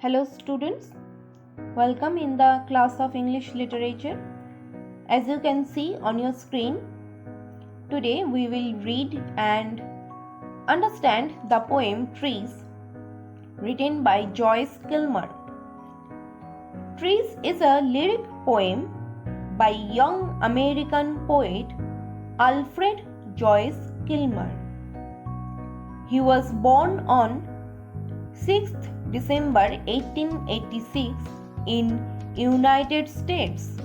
Hello students, welcome in the class of English literature. As you can see on your screen, today we will read and understand the poem Trees written by Joyce Kilmer. Trees is a lyric poem by young American poet Alfred Joyce Kilmer. He was born on 6th December 1886 in United States.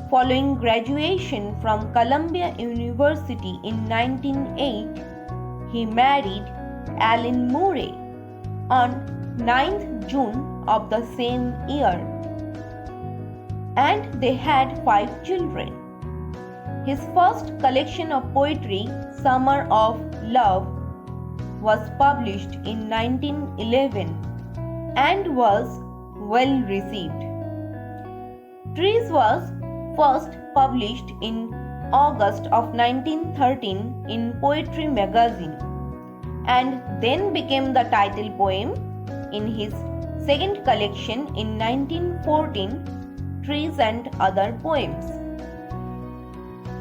Following graduation from Columbia University in 1908, he married Ellen Murray on 9th June of the same year, and they had 5 children. His first collection of poetry, Summer of Love, was published in 1911 and was well received. Trees was first published in August of 1913 in Poetry Magazine and then became the title poem in his second collection in 1914, Trees and Other Poems.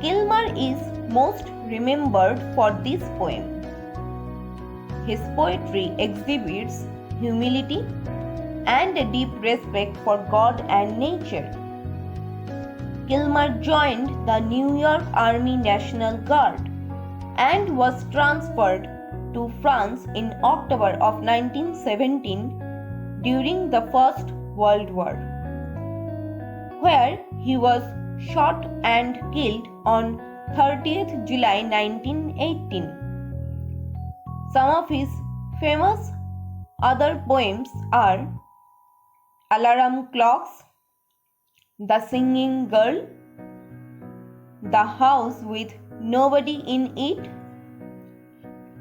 Kilmer is most remembered for this poem. His poetry exhibits humility and a deep respect for God and nature. Kilmer joined the New York Army National Guard and was transferred to France in October of 1917 during the First World War, where he was shot and killed on 30th July 1918. Some of his famous other poems are Alarm Clocks, The Singing Girl, The House with Nobody in It,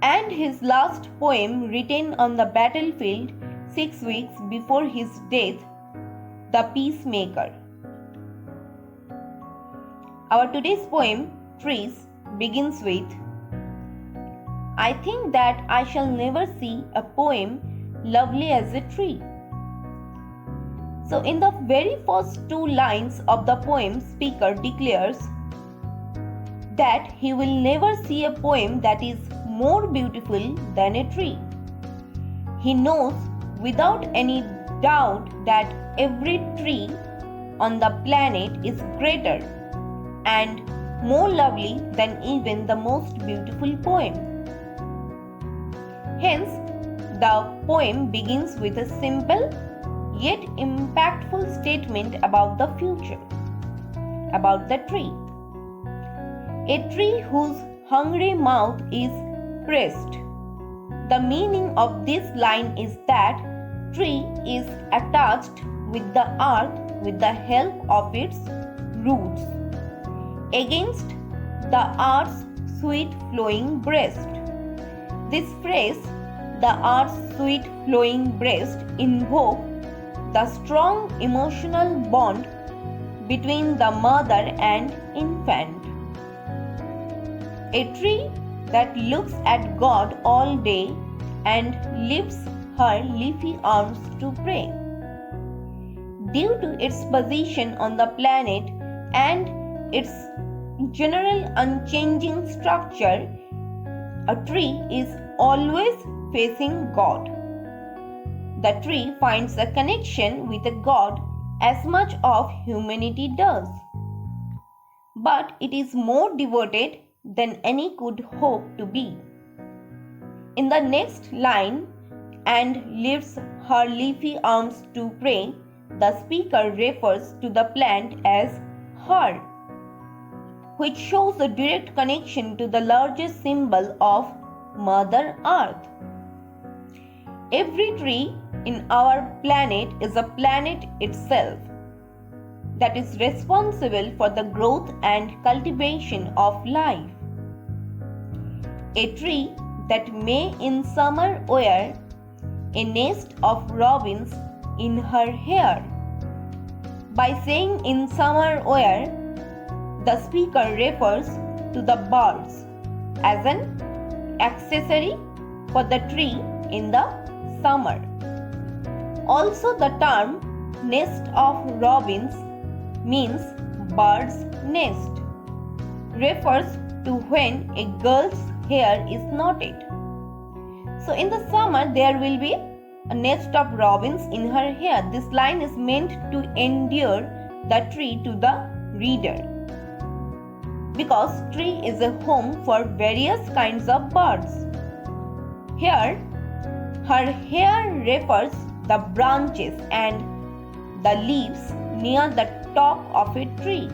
and his last poem written on the battlefield 6 weeks before his death, The Peacemaker. Our today's poem, Trees, begins with, I think that I shall never see a poem lovely as a tree. So in the very first 2 lines of the poem, speaker declares that he will never see a poem that is more beautiful than a tree. He knows without any doubt that every tree on the planet is greater and more lovely than even the most beautiful poem. Hence, the poem begins with a simple yet impactful statement about the future, about the tree. A tree whose hungry mouth is pressed. The meaning of this line is that tree is attached with the earth with the help of its roots against the earth's sweet flowing breast. This phrase, the earth's sweet flowing breast, invokes the strong emotional bond between the mother and infant. A tree that looks at God all day and lifts her leafy arms to pray. Due to its position on the planet and its general unchanging structure, a tree is always facing God. The tree finds a connection with a God as much as humanity does, but it is more devoted than any could hope to be. In the next line, and lifts her leafy arms to pray, the speaker refers to the plant as her, which shows a direct connection to the largest symbol of Mother Earth. Every tree in our planet is a planet itself that is responsible for the growth and cultivation of life. A tree that may in summer wear a nest of robins in her hair. By saying in summer wear, the speaker refers to the birds as an accessory for the tree in the summer. Also, the term nest of robins means bird's nest, refers to when a girl's hair is knotted. So in the summer there will be a nest of robins in her hair. This line is meant to endear the tree to the reader, because tree is a home for various kinds of birds. Here, her hair refers the branches and the leaves near the top of a tree,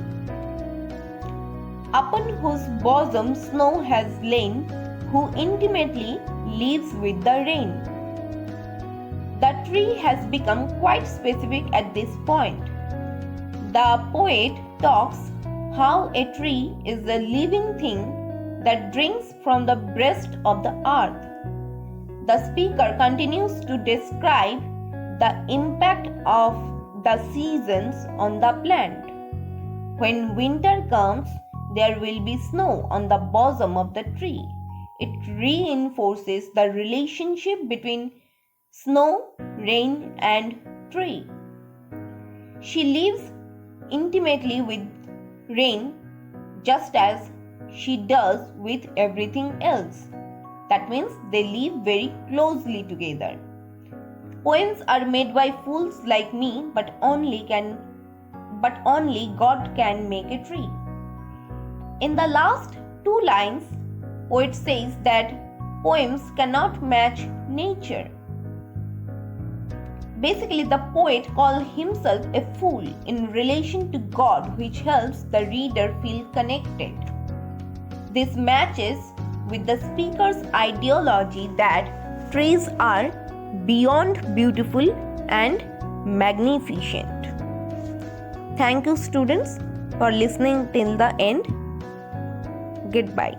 upon whose bosom snow has lain, who intimately lives with the rain. The tree has become quite specific at this point. The poet talks how a tree is a living thing that drinks from the breast of the earth. The speaker continues to describe the impact of the seasons on the plant. When winter comes, there will be snow on the bosom of the tree. It reinforces the relationship between snow, rain, and tree. She lives intimately with rain just as she does with everything else. That means they live very closely together. Poems are made by fools like me, but only God can make a tree. In the last two lines, poet says that poems cannot match nature. Basically, the poet calls himself a fool in relation to God, which helps the reader feel connected. This matches with the speaker's ideology that trees are beyond beautiful and magnificent. Thank you, students, for listening till the end. Goodbye.